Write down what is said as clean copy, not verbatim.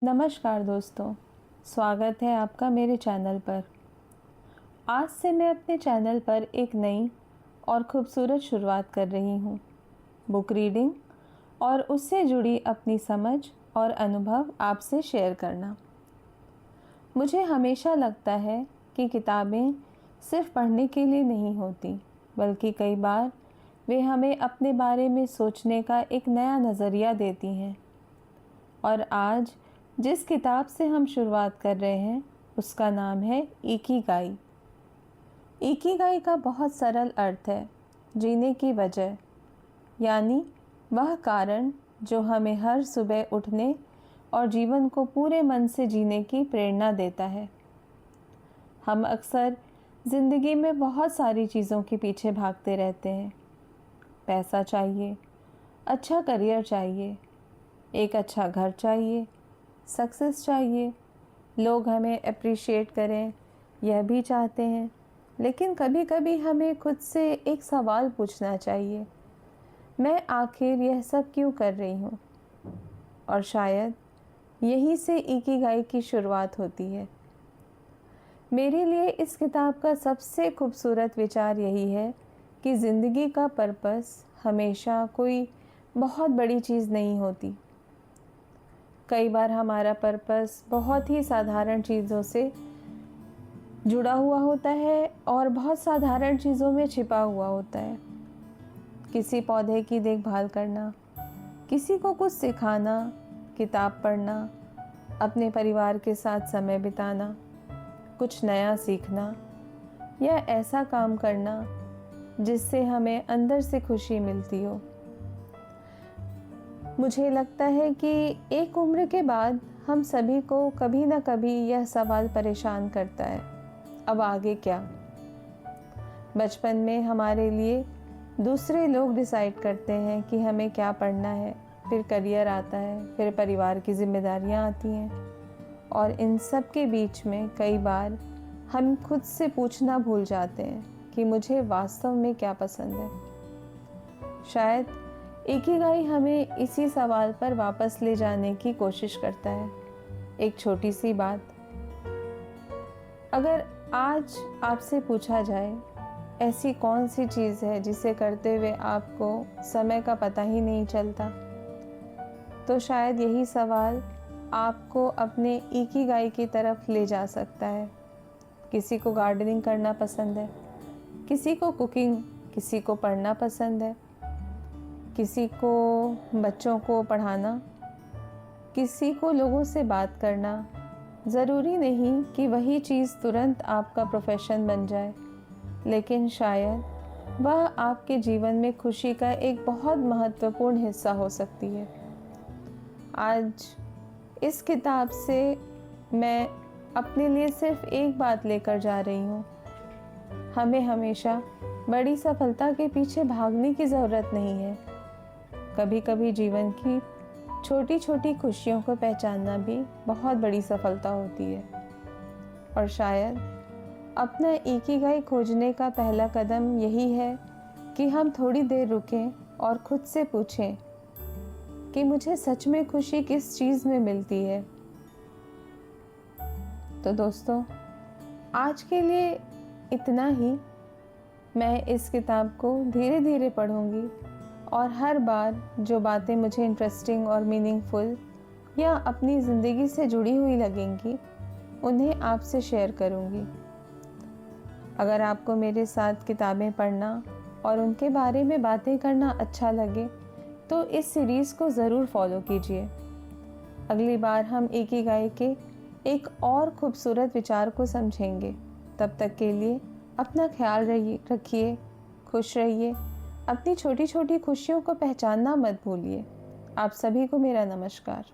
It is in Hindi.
नमस्कार दोस्तों, स्वागत है आपका मेरे चैनल पर। आज से मैं अपने चैनल पर एक नई और ख़ूबसूरत शुरुआत कर रही हूँ। बुक रीडिंग और उससे जुड़ी अपनी समझ और अनुभव आपसे शेयर करना। मुझे हमेशा लगता है कि किताबें सिर्फ पढ़ने के लिए नहीं होती, बल्कि कई बार वे हमें अपने बारे में सोचने का एक नया नज़रिया देती हैं। और आज जिस किताब से हम शुरुआत कर रहे हैं उसका नाम है इकिगाई। इकिगाई का बहुत सरल अर्थ है जीने की वजह, यानी वह कारण जो हमें हर सुबह उठने और जीवन को पूरे मन से जीने की प्रेरणा देता है। हम अक्सर ज़िंदगी में बहुत सारी चीज़ों के पीछे भागते रहते हैं। पैसा चाहिए, अच्छा करियर चाहिए, एक अच्छा घर चाहिए, सक्सेस चाहिए, लोग हमें अप्रिशिएट करें, यह भी चाहते हैं। लेकिन कभी कभी हमें खुद से एक सवाल पूछना चाहिए, मैं आखिर यह सब क्यों कर रही हूँ? और शायद यहीं से इकिगाई की शुरुआत होती है। मेरे लिए इस किताब का सबसे खूबसूरत विचार यही है कि ज़िंदगी का पर्पस हमेशा कोई बहुत बड़ी चीज़ नहीं होती। कई बार हमारा पर्पस बहुत ही साधारण चीज़ों से जुड़ा हुआ होता है और बहुत साधारण चीज़ों में छिपा हुआ होता है। किसी पौधे की देखभाल करना, किसी को कुछ सिखाना, किताब पढ़ना, अपने परिवार के साथ समय बिताना, कुछ नया सीखना या ऐसा काम करना जिससे हमें अंदर से खुशी मिलती हो। मुझे लगता है कि एक उम्र के बाद हम सभी को कभी ना कभी यह सवाल परेशान करता है, अब आगे क्या? बचपन में हमारे लिए दूसरे लोग डिसाइड करते हैं कि हमें क्या पढ़ना है, फिर करियर आता है, फिर परिवार की जिम्मेदारियां आती हैं, और इन सब के बीच में कई बार हम खुद से पूछना भूल जाते हैं कि मुझे वास्तव में क्या पसंद है। शायद इकिगाई हमें इसी सवाल पर वापस ले जाने की कोशिश करता है। एक छोटी सी बात, अगर आज आपसे पूछा जाए ऐसी कौन सी चीज़ है जिसे करते हुए आपको समय का पता ही नहीं चलता, तो शायद यही सवाल आपको अपने इकिगाई की तरफ ले जा सकता है। किसी को गार्डनिंग करना पसंद है, किसी को कुकिंग, किसी को पढ़ना पसंद है, किसी को बच्चों को पढ़ाना, किसी को लोगों से बात करना। ज़रूरी नहीं कि वही चीज़ तुरंत आपका प्रोफेशन बन जाए, लेकिन शायद वह आपके जीवन में खुशी का एक बहुत महत्वपूर्ण हिस्सा हो सकती है। आज इस किताब से मैं अपने लिए सिर्फ एक बात लेकर जा रही हूँ, हमें हमेशा बड़ी सफलता के पीछे भागने की ज़रूरत नहीं है। कभी कभी जीवन की छोटी छोटी खुशियों को पहचानना भी बहुत बड़ी सफलता होती है। और शायद अपना इकिगाई खोजने का पहला कदम यही है कि हम थोड़ी देर रुकें और खुद से पूछें कि मुझे सच में खुशी किस चीज़ में मिलती है। तो दोस्तों, आज के लिए इतना ही। मैं इस किताब को धीरे धीरे पढ़ूंगी और हर बार जो बातें मुझे इंटरेस्टिंग और मीनिंगफुल या अपनी ज़िंदगी से जुड़ी हुई लगेंगी उन्हें आपसे शेयर करूंगी। अगर आपको मेरे साथ किताबें पढ़ना और उनके बारे में बातें करना अच्छा लगे तो इस सीरीज़ को ज़रूर फॉलो कीजिए। अगली बार हम इकिगाई के एक और खूबसूरत विचार को समझेंगे। तब तक के लिए अपना ख्याल रखिए, खुश रहिए, अपनी छोटी छोटी खुशियों को पहचानना मत भूलिए। आप सभी को मेरा नमस्कार।